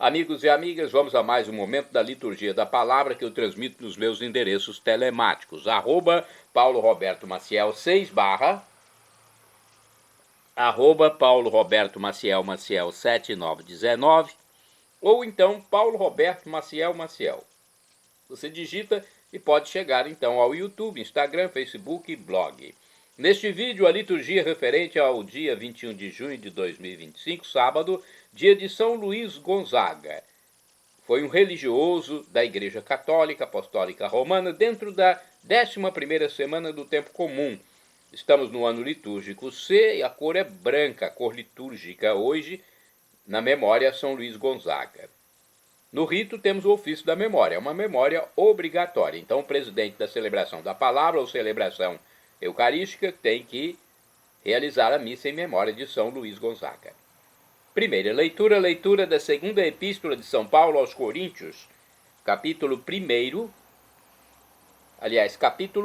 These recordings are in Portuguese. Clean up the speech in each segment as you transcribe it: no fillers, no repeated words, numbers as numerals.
Amigos e amigas, vamos a mais um momento da liturgia da palavra que eu transmito nos meus endereços telemáticos. Paulo Roberto Maciel 6 / Paulo Roberto Maciel 7919 ou então Paulo Roberto Maciel. Você digita e pode chegar então ao YouTube, Instagram, Facebook e blog. Neste vídeo, a liturgia referente ao dia 21 de junho de 2025, sábado, dia de São Luís Gonzaga. Foi um religioso da Igreja Católica Apostólica Romana dentro da 11ª semana do Tempo Comum. Estamos no ano litúrgico C e a cor é branca, a cor litúrgica hoje, na memória São Luís Gonzaga. No rito temos o ofício da memória, é uma memória obrigatória. Então o presidente da celebração da palavra ou celebração eucarística tem que realizar a missa em memória de São Luís Gonzaga. Primeira leitura da segunda epístola de São Paulo aos Coríntios, capítulo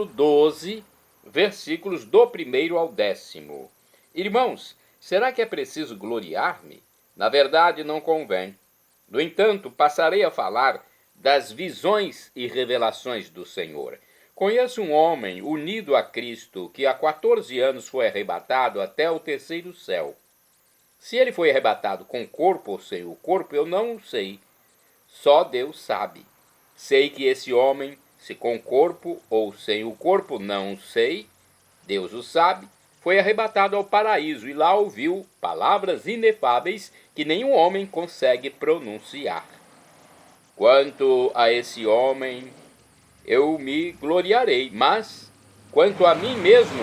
12, versículos do 1º ao 10º. Irmãos, será que é preciso gloriar-me? Na verdade, não convém. No entanto, passarei a falar das visões e revelações do Senhor. Conheço um homem unido a Cristo que há 14 anos foi arrebatado até o 3º céu. Se ele foi arrebatado com o corpo ou sem o corpo, eu não sei. Só Deus sabe. Sei que esse homem, se com o corpo ou sem o corpo, não sei, Deus o sabe, foi arrebatado ao paraíso e lá ouviu palavras inefáveis que nenhum homem consegue pronunciar. Quanto a esse homem, eu me gloriarei, mas quanto a mim mesmo,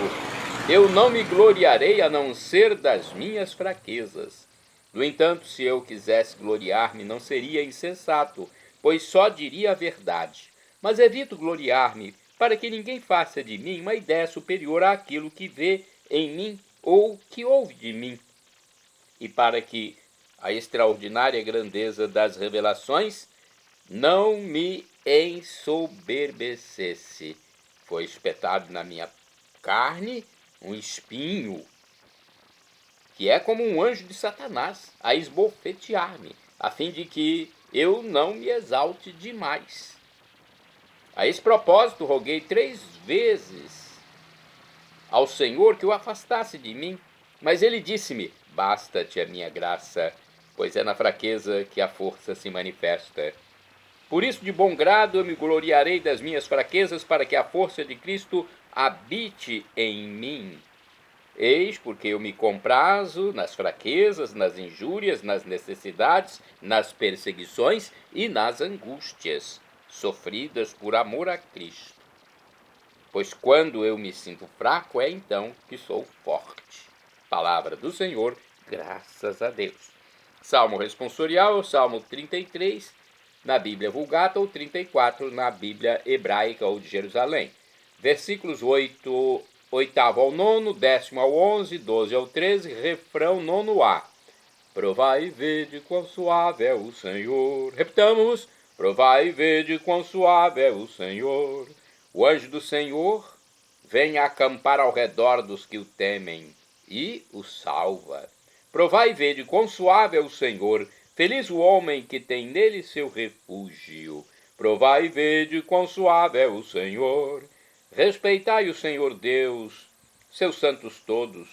eu não me gloriarei a não ser das minhas fraquezas. No entanto, se eu quisesse gloriar-me, não seria insensato, pois só diria a verdade. Mas evito gloriar-me, para que ninguém faça de mim uma ideia superior àquilo que vê em mim ou que ouve de mim. E para que a extraordinária grandeza das revelações não me ensoberbecesse. Foi espetado na minha carne um espinho, que é como um anjo de Satanás, a esbofetear-me, a fim de que eu não me exalte demais. A esse propósito, roguei 3 vezes ao Senhor que o afastasse de mim, mas ele disse-me: basta-te a minha graça, pois é na fraqueza que a força se manifesta. Por isso, de bom grado, eu me gloriarei das minhas fraquezas, para que a força de Cristo habite em mim. Eis porque eu me comprazo nas fraquezas, nas injúrias, nas necessidades, nas perseguições e nas angústias, sofridas por amor a Cristo. Pois quando eu me sinto fraco, é então que sou forte. Palavra do Senhor, graças a Deus. Salmo responsorial, Salmo 33, na Bíblia Vulgata, ou 34 na Bíblia Hebraica ou de Jerusalém. Versículos 8º ao 9º, 10º ao 11, 12 ao 13, refrão 9a. Provai e vede quão suave é o Senhor. Repetamos. Provai e vede quão suave é o Senhor. O anjo do Senhor vem acampar ao redor dos que o temem e o salva. Provai e vede quão suave é o Senhor. Feliz o homem que tem nele seu refúgio. Provai e vede quão suave é o Senhor. Respeitai o Senhor Deus, seus santos todos,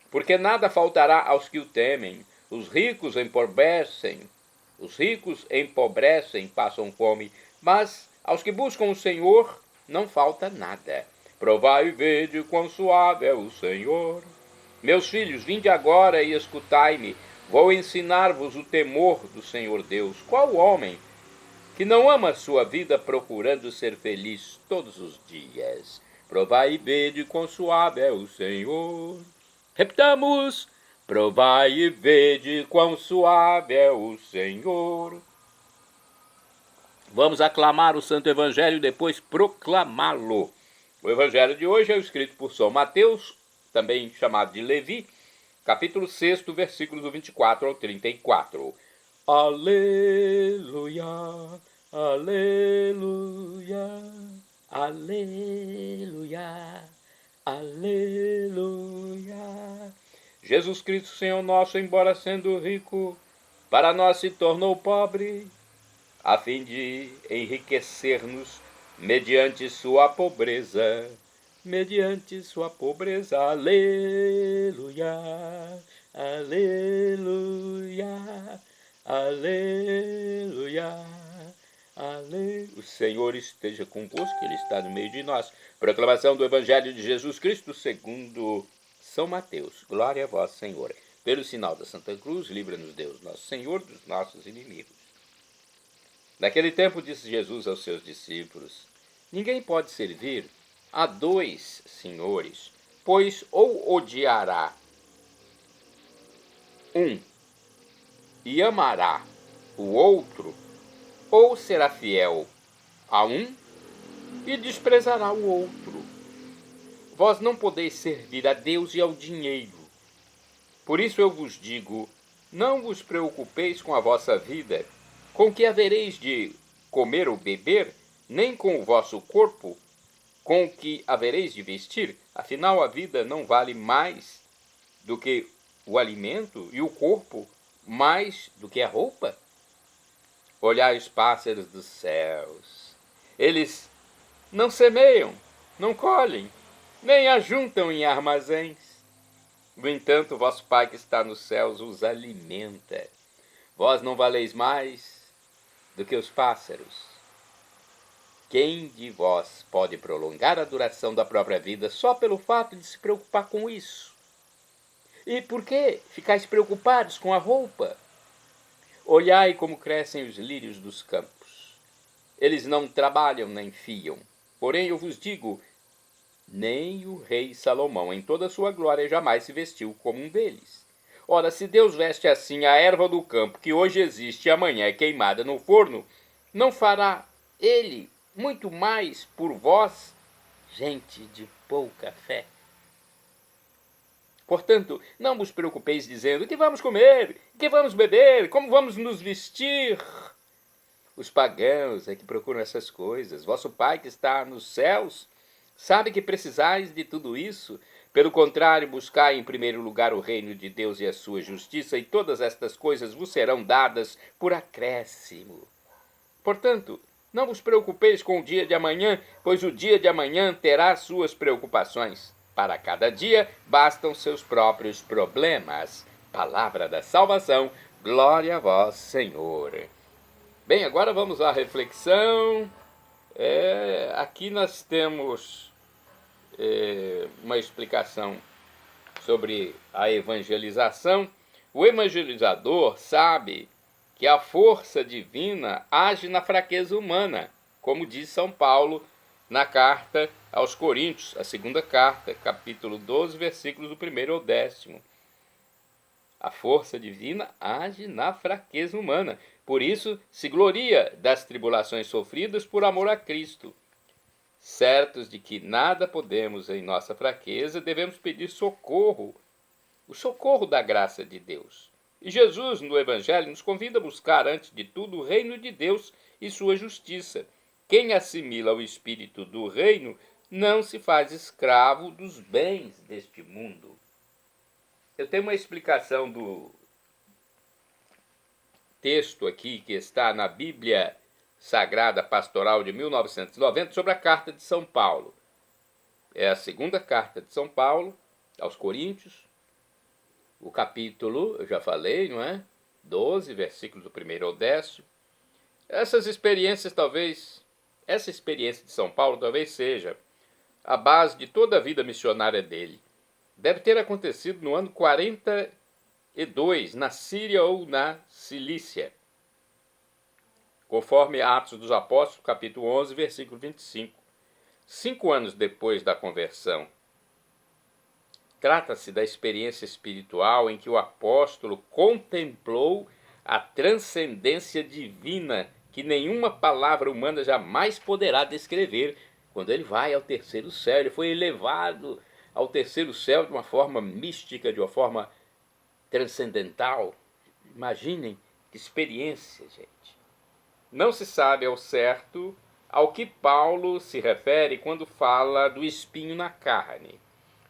porque nada faltará aos que o temem. Os ricos empobrecem, passam fome, mas aos que buscam o Senhor não falta nada. Provai e vede quão suave é o Senhor. Meus filhos, vinde agora e escutai-me. Vou ensinar-vos o temor do Senhor Deus. Qual homem que não ama sua vida procurando ser feliz todos os dias? Provai e vede quão suave é o Senhor. Repetamos. Provai e vede quão suave é o Senhor. Vamos aclamar o Santo Evangelho e depois proclamá-lo. O Evangelho de hoje é escrito por São Mateus, também chamado de Levi, capítulo 6, versículos do 24 ao 34. Aleluia, aleluia, aleluia, aleluia. Jesus Cristo, Senhor nosso, embora sendo rico, para nós se tornou pobre, a fim de enriquecer-nos mediante sua pobreza. Mediante sua pobreza, aleluia, aleluia, aleluia, aleluia. O Senhor esteja convosco, Ele está no meio de nós. Proclamação do Evangelho de Jesus Cristo segundo São Mateus. Glória a vós, Senhor. Pelo sinal da Santa Cruz, livra-nos Deus, nosso Senhor, dos nossos inimigos. Naquele tempo disse Jesus aos seus discípulos: ninguém pode servir a dois senhores, pois ou odiará um e amará o outro, ou será fiel a um e desprezará o outro. Vós não podeis servir a Deus e ao dinheiro. Por isso eu vos digo, não vos preocupeis com a vossa vida, com que havereis de comer ou beber, nem com o vosso corpo, com o que havereis de vestir. Afinal, a vida não vale mais do que o alimento, e o corpo mais do que a roupa? Olhai os pássaros dos céus. Eles não semeiam, não colhem, nem ajuntam em armazéns. No entanto, vosso Pai que está nos céus os alimenta. Vós não valeis mais do que os pássaros. Quem de vós pode prolongar a duração da própria vida só pelo fato de se preocupar com isso? E por que ficais preocupados com a roupa? Olhai como crescem os lírios dos campos. Eles não trabalham nem fiam. Porém, eu vos digo, nem o rei Salomão, em toda a sua glória, jamais se vestiu como um deles. Ora, se Deus veste assim a erva do campo, que hoje existe e amanhã é queimada no forno, não fará ele muito mais por vós, gente de pouca fé? Portanto, não vos preocupeis dizendo: que vamos comer, que vamos beber, como vamos nos vestir? Os pagãos é que procuram essas coisas. Vosso Pai que está nos céus sabe que precisais de tudo isso. Pelo contrário, buscai em primeiro lugar o reino de Deus e a sua justiça, e todas estas coisas vos serão dadas por acréscimo. Portanto, não vos preocupeis com o dia de amanhã, pois o dia de amanhã terá suas preocupações. Para cada dia bastam seus próprios problemas. Palavra da salvação, glória a vós, Senhor. Bem, agora vamos à reflexão. Aqui nós temos uma explicação sobre a evangelização. O evangelizador sabe que a força divina age na fraqueza humana, como diz São Paulo na carta aos Coríntios, a segunda carta, capítulo 12, versículos do 1º ao 10º. A força divina age na fraqueza humana. Por isso, se gloria das tribulações sofridas por amor a Cristo. Certos de que nada podemos em nossa fraqueza, devemos pedir socorro, o socorro da graça de Deus. E Jesus, no Evangelho, nos convida a buscar, antes de tudo, o reino de Deus e sua justiça. Quem assimila o espírito do reino não se faz escravo dos bens deste mundo. Eu tenho uma explicação do texto aqui que está na Bíblia Sagrada Pastoral de 1990 sobre a carta de São Paulo. É a segunda carta de São Paulo aos Coríntios, o capítulo, eu já falei, não é? 12, versículos do 1º ao 10º. Essa experiência de São Paulo talvez seja a base de toda a vida missionária dele. Deve ter acontecido no ano 42, na Síria ou na Cilícia, conforme Atos dos Apóstolos, capítulo 11, versículo 25. 5 anos depois da conversão. Trata-se da experiência espiritual em que o apóstolo contemplou a transcendência divina que nenhuma palavra humana jamais poderá descrever. Quando ele vai ao terceiro céu, ele foi elevado ao terceiro céu de uma forma mística, de uma forma transcendental. Imaginem que experiência, gente. Não se sabe ao certo ao que Paulo se refere quando fala do espinho na carne.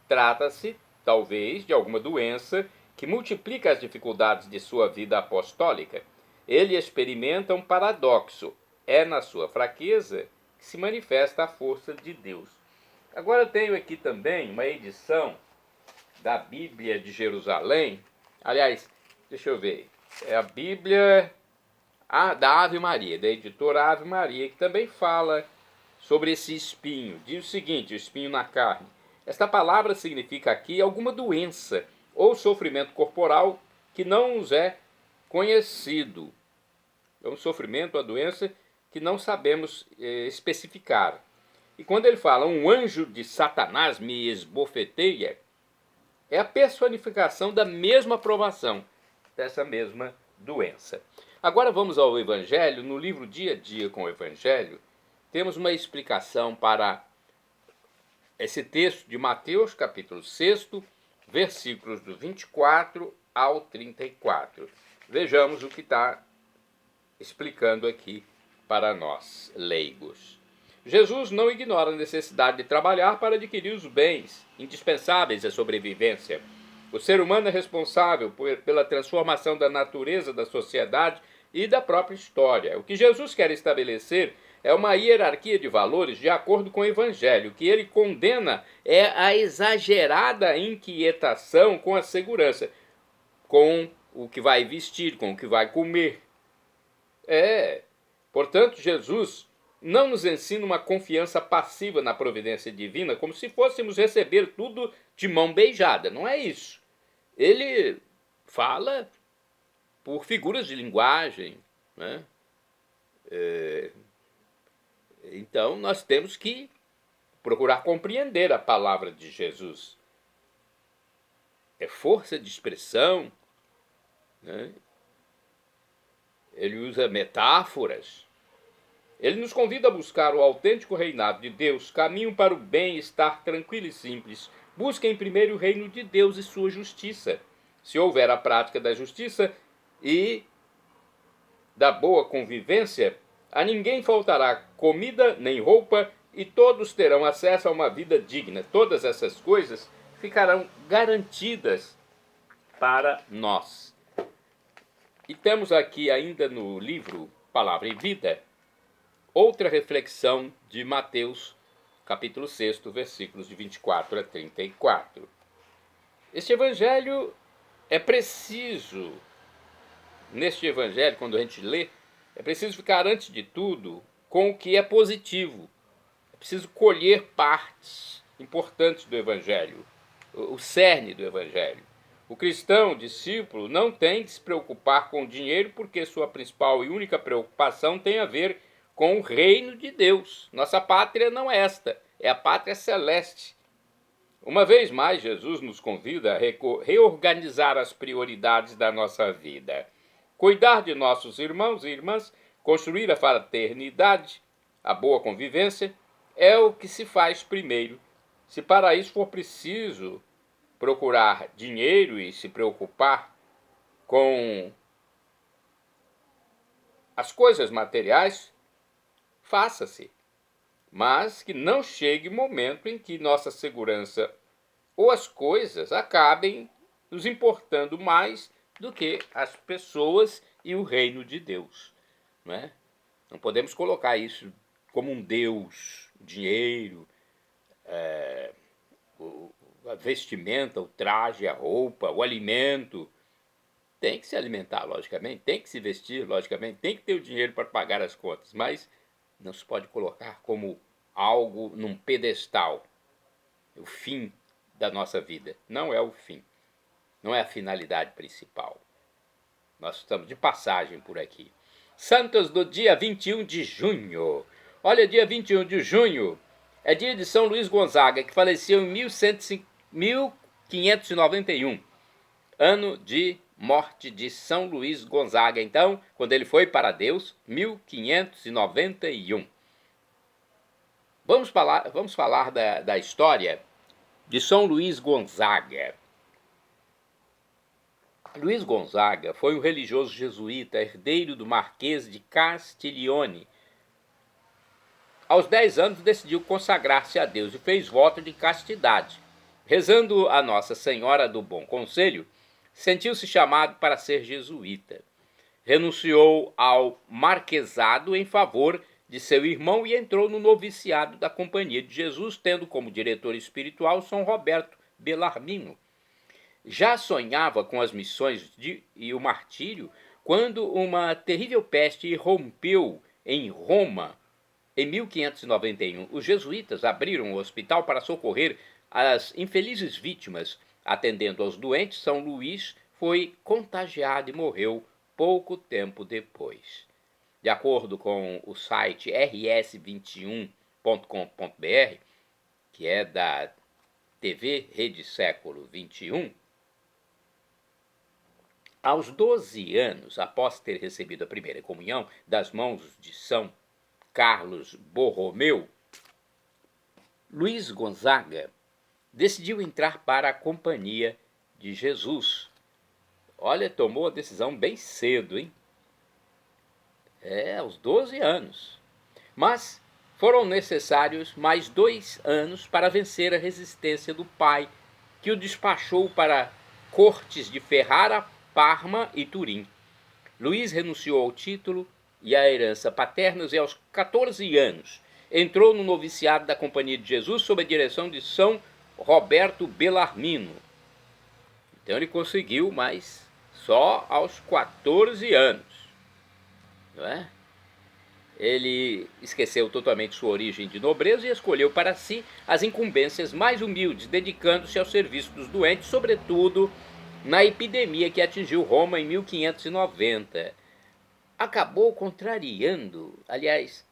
Trata-se, talvez, de alguma doença que multiplica as dificuldades de sua vida apostólica, ele experimenta um paradoxo. É na sua fraqueza que se manifesta a força de Deus. Agora eu tenho aqui também uma edição da Bíblia de Jerusalém. Aliás, deixa eu ver. É a Bíblia da Ave Maria, da editora Ave Maria, que também fala sobre esse espinho. Diz o seguinte: o espinho na carne. Esta palavra significa aqui alguma doença ou sofrimento corporal que não nos é conhecido. É um sofrimento, uma doença que não sabemos especificar. E quando ele fala, um anjo de Satanás me esbofeteia, é a personificação da mesma provação, dessa mesma doença. Agora vamos ao Evangelho. No livro Dia a Dia com o Evangelho, temos uma explicação para esse texto de Mateus, capítulo 6, versículos do 24 ao 34. Vejamos o que está explicando aqui para nós, leigos. Jesus não ignora a necessidade de trabalhar para adquirir os bens indispensáveis à sobrevivência. O ser humano é responsável pela transformação da natureza da sociedade e da própria história. O que Jesus quer estabelecer é uma hierarquia de valores de acordo com o Evangelho. O que ele condena é a exagerada inquietação com a segurança, com o que vai vestir, com o que vai comer. Portanto, Jesus não nos ensina uma confiança passiva na providência divina, como se fôssemos receber tudo de mão beijada. Não é isso. Ele fala por figuras de linguagem, né? Então, nós temos que procurar compreender a palavra de Jesus. É força de expressão, né? Ele usa metáforas. Ele nos convida a buscar o autêntico reinado de Deus, caminho para o bem-estar tranquilo e simples. Busquem primeiro o reino de Deus e sua justiça. Se houver a prática da justiça e da boa convivência, a ninguém faltará comida nem roupa e todos terão acesso a uma vida digna. Todas essas coisas ficarão garantidas para nós. E temos aqui ainda no livro Palavra e Vida outra reflexão de Mateus, capítulo 6, versículos de 24 a 34. Este evangelho é preciso, neste evangelho, quando a gente lê, é preciso ficar, antes de tudo, com o que é positivo. É preciso colher partes importantes do evangelho, o cerne do evangelho. O cristão, o discípulo, não tem que se preocupar com o dinheiro, porque sua principal e única preocupação tem a ver com o reino de Deus. Nossa pátria não é esta, é a pátria celeste. Uma vez mais, Jesus nos convida a reorganizar as prioridades da nossa vida. Cuidar de nossos irmãos e irmãs, construir a fraternidade, a boa convivência, é o que se faz primeiro. Se para isso for preciso procurar dinheiro e se preocupar com as coisas materiais, faça-se, mas que não chegue o momento em que nossa segurança ou as coisas acabem nos importando mais do que as pessoas e o reino de Deus, não é? Não podemos colocar isso como um Deus, o dinheiro, a vestimenta, o traje, a roupa, o alimento. Tem que se alimentar, logicamente, tem que se vestir, logicamente, tem que ter o dinheiro para pagar as contas, mas não se pode colocar como algo num pedestal. O fim da nossa vida. Não é o fim. Não é a finalidade principal. Nós estamos de passagem por aqui. Santos do dia 21 de junho. Olha, dia 21 de junho é dia de São Luís Gonzaga, que faleceu em 1591. Ano de morte de São Luís Gonzaga, então, quando ele foi para Deus, 1591. Vamos falar da história de São Luís Gonzaga. Luís Gonzaga foi um religioso jesuíta, herdeiro do Marquês de Castiglione. Aos 10 anos decidiu consagrar-se a Deus e fez voto de castidade. Rezando a Nossa Senhora do Bom Conselho, sentiu-se chamado para ser jesuíta. Renunciou ao marquesado em favor de seu irmão e entrou no noviciado da Companhia de Jesus, tendo como diretor espiritual São Roberto Bellarmino. Já sonhava com as missões e o martírio quando uma terrível peste irrompeu em Roma em 1591. Os jesuítas abriram o hospital para socorrer as infelizes vítimas. Atendendo aos doentes, São Luís foi contagiado e morreu pouco tempo depois. De acordo com o site rs21.com.br, que é da TV Rede Século XXI, aos 12 anos, após ter recebido a primeira comunhão das mãos de São Carlos Borromeu, Luiz Gonzaga decidiu entrar para a Companhia de Jesus. Olha, tomou a decisão bem cedo, hein? Aos 12 anos. Mas foram necessários mais 2 anos para vencer a resistência do pai, que o despachou para cortes de Ferrara, Parma e Turim. Luís renunciou ao título e à herança paternos e aos 14 anos entrou no noviciado da Companhia de Jesus sob a direção de São Roberto Bellarmino. Então ele conseguiu, mas só aos 14 anos. Não é? Ele esqueceu totalmente sua origem de nobreza e escolheu para si as incumbências mais humildes, dedicando-se ao serviço dos doentes, sobretudo na epidemia que atingiu Roma em 1590. Acabou contrariando, aliás,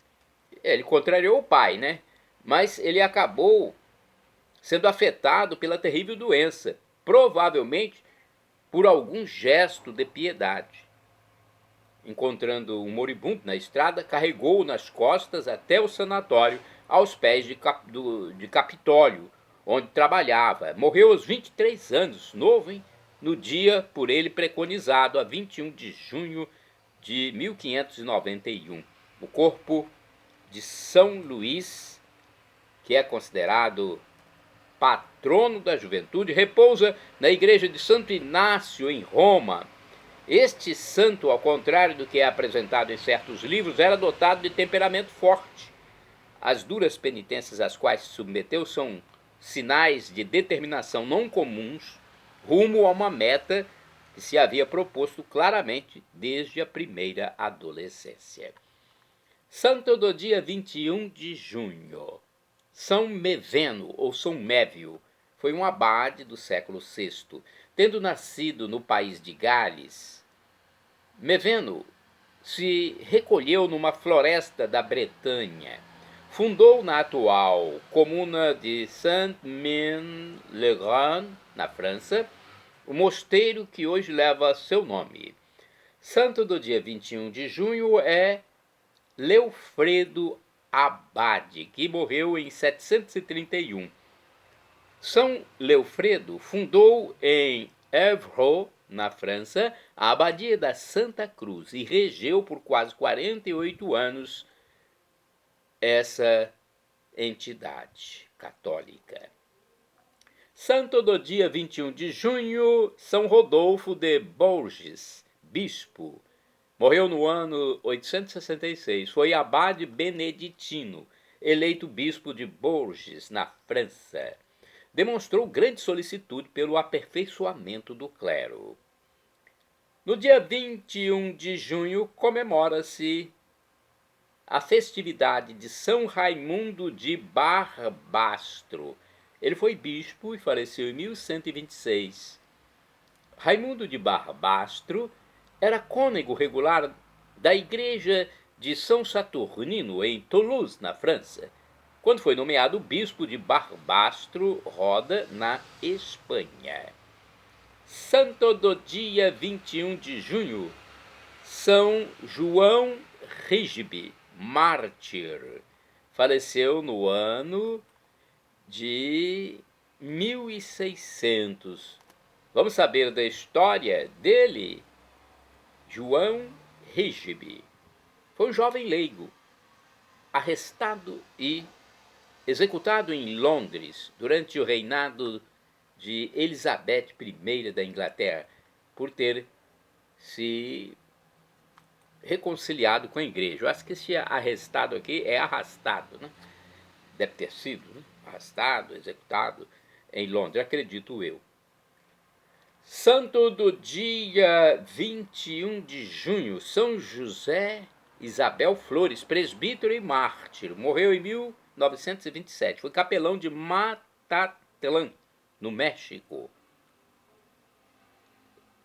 ele contrariou o pai, né? Mas ele acabou sendo afetado pela terrível doença, provavelmente por algum gesto de piedade. Encontrando um moribundo na estrada, carregou-o nas costas até o sanatório aos pés de Capitólio, onde trabalhava. Morreu aos 23 anos, novo, hein? No dia por ele preconizado, a 21 de junho de 1591. O corpo de São Luís, que é considerado patrono da juventude, repousa na igreja de Santo Inácio, em Roma. Este santo, ao contrário do que é apresentado em certos livros, era dotado de temperamento forte. As duras penitências às quais se submeteu são sinais de determinação não comuns rumo a uma meta que se havia proposto claramente desde a primeira adolescência. Santo do dia 21 de junho. São Meveno, ou São Mévio, foi um abade do século VI. Tendo nascido no país de Gales, Meveno se recolheu numa floresta da Bretanha. Fundou na atual comuna de Saint-Maine-le-Grand, na França, o mosteiro que hoje leva seu nome. Santo do dia 21 de junho é Leofredo Abade, que morreu em 731. São Leofredo fundou em Évreux, na França, a abadia da Santa Cruz e regeu por quase 48 anos essa entidade católica. Santo do dia 21 de junho, São Rodolfo de Bourges, bispo. Morreu no ano 866. Foi abade beneditino, eleito bispo de Bourges, na França. Demonstrou grande solicitude pelo aperfeiçoamento do clero. No dia 21 de junho comemora-se a festividade de São Raimundo de Barbastro. Ele foi bispo e faleceu em 1126. Raimundo de Barbastro era cônego regular da igreja de São Saturnino, em Toulouse, na França, quando foi nomeado bispo de Barbastro, Roda, na Espanha. Santo do dia 21 de junho, São João Rígibe, mártir. Faleceu no ano de 1600. Vamos saber da história dele? João Rígibe foi um jovem leigo, arrestado e executado em Londres durante o reinado de Elizabeth I da Inglaterra. por ter se reconciliado com a igreja. Eu acho que esse arrestado aqui é arrastado, né? Deve ter sido, né? Arrastado, executado em Londres, acredito eu. Santo do dia 21 de junho, São José Isabel Flores, presbítero e mártir. Morreu em 1927. Foi capelão de Matatlán, no México.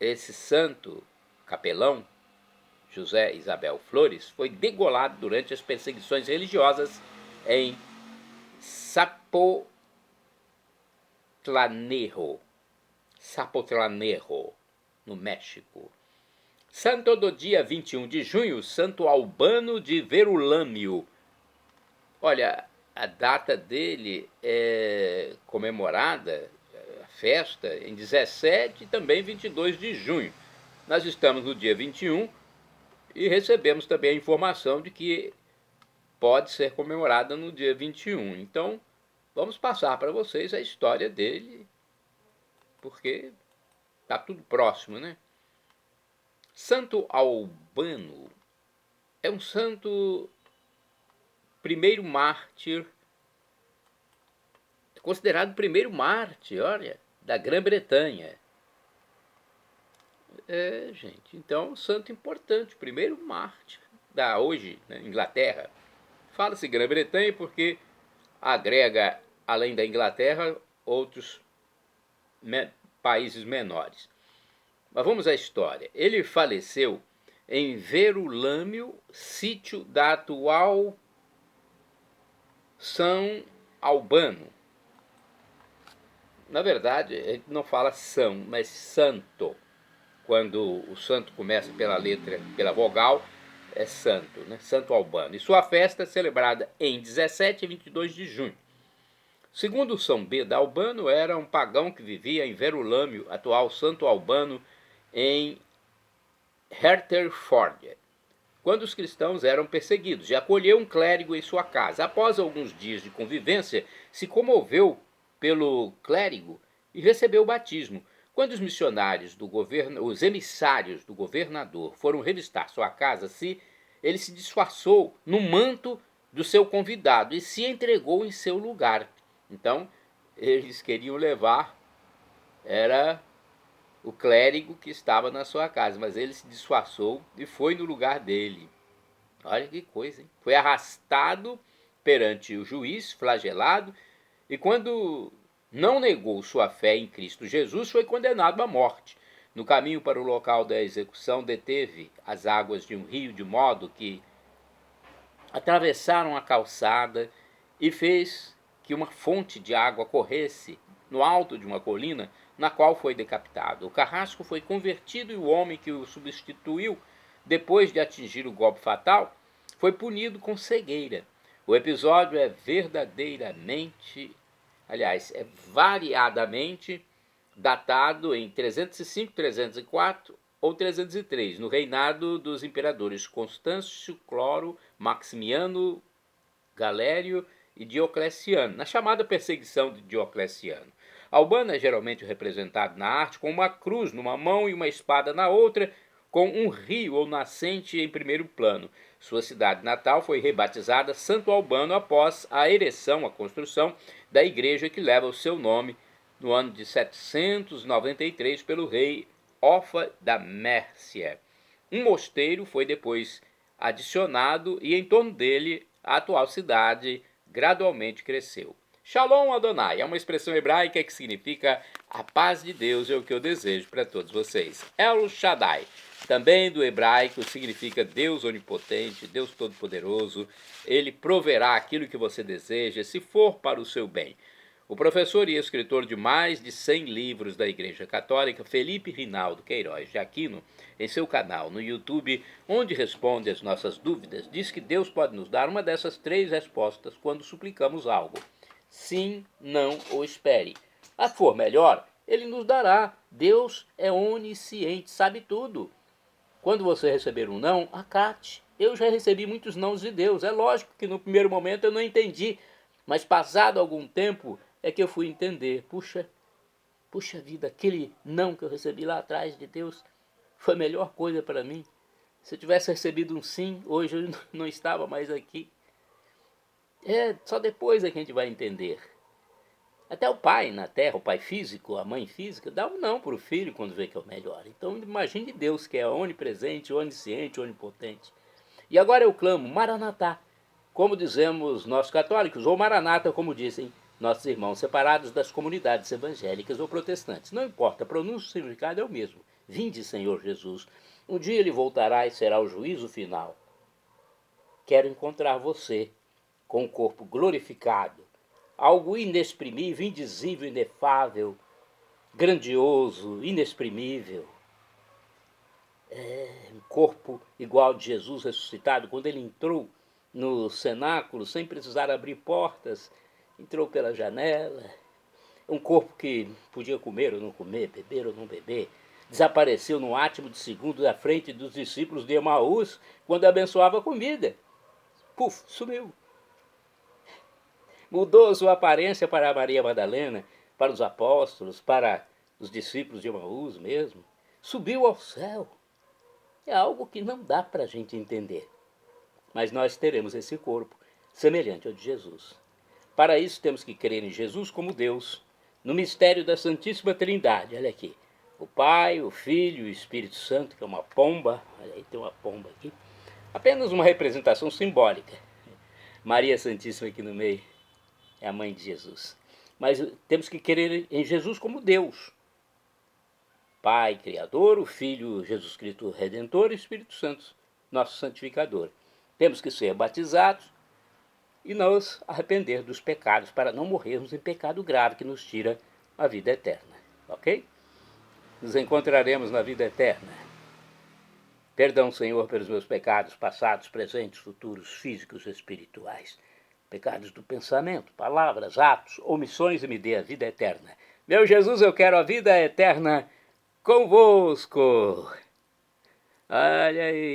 Esse santo capelão, José Isabel Flores, foi degolado durante as perseguições religiosas em Zapotlanejo, no México. Santo do dia 21 de junho, Santo Albano de Verulâmio. Olha, a data dele é comemorada, a festa, em 17 e também 22 de junho. Nós estamos no dia 21 e recebemos também a informação de que pode ser comemorada no dia 21. Então, vamos passar para vocês a história dele, porque está tudo próximo, né? Santo Albano é um santo, primeiro mártir, é considerado o primeiro mártir, olha, da Grã-Bretanha. Gente, então, um santo importante, primeiro mártir da hoje, na Inglaterra. Fala-se Grã-Bretanha porque agrega, além da Inglaterra, outros países menores. Mas vamos à história. Ele faleceu em Verulâmio, sítio da atual São Albano. Na verdade, a gente não fala São, mas Santo. Quando o santo começa pela letra, pela vogal, é santo, né? Santo Albano. E sua festa é celebrada em 17 e 22 de junho. Segundo São Beda Albano, era um pagão que vivia em Verulâmio, atual Santo Albano, em Hertford, quando os cristãos eram perseguidos, e acolheu um clérigo em sua casa. Após alguns dias de convivência, se comoveu pelo clérigo e recebeu o batismo. Quando os missionários do governo, os emissários do governador foram revistar sua casa, ele se disfarçou no manto do seu convidado e se entregou em seu lugar. Então, eles queriam levar, era o clérigo que estava na sua casa, mas ele se disfarçou e foi no lugar dele. Olha que coisa, hein? Foi arrastado perante o juiz, flagelado, e quando não negou sua fé em Cristo Jesus, foi condenado à morte. No caminho para o local da execução, deteve as águas de um rio, de modo que atravessaram a calçada e fez que uma fonte de água corresse no alto de uma colina, na qual foi decapitado. O carrasco foi convertido e o homem que o substituiu, depois de atingir o golpe fatal, foi punido com cegueira. O episódio é verdadeiramente, aliás, é variadamente datado em 305, 304 ou 303, no reinado dos imperadores Constâncio, Cloro, Maximiano, Galério e Diocleciano, na chamada perseguição de Diocleciano. Albano é geralmente representado na arte com uma cruz numa mão e uma espada na outra, com um rio ou nascente em primeiro plano. Sua cidade natal foi rebatizada Santo Albano após a ereção, a construção da igreja que leva o seu nome no ano de 793 pelo rei Offa da Mércia. Um mosteiro foi depois adicionado e em torno dele a atual cidade gradualmente cresceu. Shalom Adonai é uma expressão hebraica que significa a paz de Deus, é o que eu desejo para todos vocês. El Shaddai, também do hebraico, significa Deus onipotente, Deus todo-poderoso. Ele proverá aquilo que você deseja, se for para o seu bem. O professor e escritor de mais de 100 livros da Igreja Católica, Felipe Rinaldo Queiroz de Aquino, em seu canal no YouTube, onde responde às nossas dúvidas, diz que Deus pode nos dar uma dessas 3 respostas quando suplicamos algo. Sim, não ou espere. A for melhor, ele nos dará. Deus é onisciente, sabe tudo. Quando você receber um não, acate. Eu já recebi muitos nãos de Deus. É lógico que no primeiro momento eu não entendi, mas passado algum tempo é que eu fui entender. Puxa, puxa vida, aquele não que eu recebi lá atrás de Deus foi a melhor coisa para mim. Se eu tivesse recebido um sim, hoje eu não estava mais aqui. Só depois é que a gente vai entender. Até o pai na terra, o pai físico, a mãe física, dá um não para o filho quando vê que é o melhor. Então imagine Deus, que é onipresente, onisciente, onipotente. E agora eu clamo, Maranatá, como dizemos nós católicos, ou Maranata, como dizem nossos irmãos separados das comunidades evangélicas ou protestantes. Não importa, a pronúncia e o significado é o mesmo. Vinde, Senhor Jesus. Um dia ele voltará e será o juízo final. Quero encontrar você com o corpo glorificado, algo inexprimível, indizível, inefável, grandioso, inexprimível. Um corpo igual de Jesus ressuscitado, quando ele entrou no cenáculo, sem precisar abrir portas, entrou pela janela. Um corpo que podia comer ou não comer, beber ou não beber. Desapareceu no átimo de segundo da frente dos discípulos de Emaús, quando abençoava a comida. Puf, sumiu. Mudou sua aparência para Maria Madalena, para os apóstolos, para os discípulos de Emaús mesmo. Subiu ao céu. É algo que não dá para a gente entender. Mas nós teremos esse corpo semelhante ao de Jesus. Para isso temos que crer em Jesus como Deus, no mistério da Santíssima Trindade. Olha aqui, o Pai, o Filho e o Espírito Santo, que é uma pomba. Olha aí, tem uma pomba aqui. Apenas uma representação simbólica. Maria Santíssima aqui no meio é a mãe de Jesus. Mas temos que crer em Jesus como Deus. Pai Criador, o Filho Jesus Cristo Redentor e o Espírito Santo, nosso santificador. Temos que ser batizados e nos arrepender dos pecados para não morrermos em pecado grave que nos tira a vida eterna. Ok? Nos encontraremos na vida eterna. Perdão, Senhor, pelos meus pecados passados, presentes, futuros, físicos e espirituais. Pecados do pensamento, palavras, atos, omissões, e me dê a vida eterna. Meu Jesus, eu quero a vida eterna convosco. Olha aí.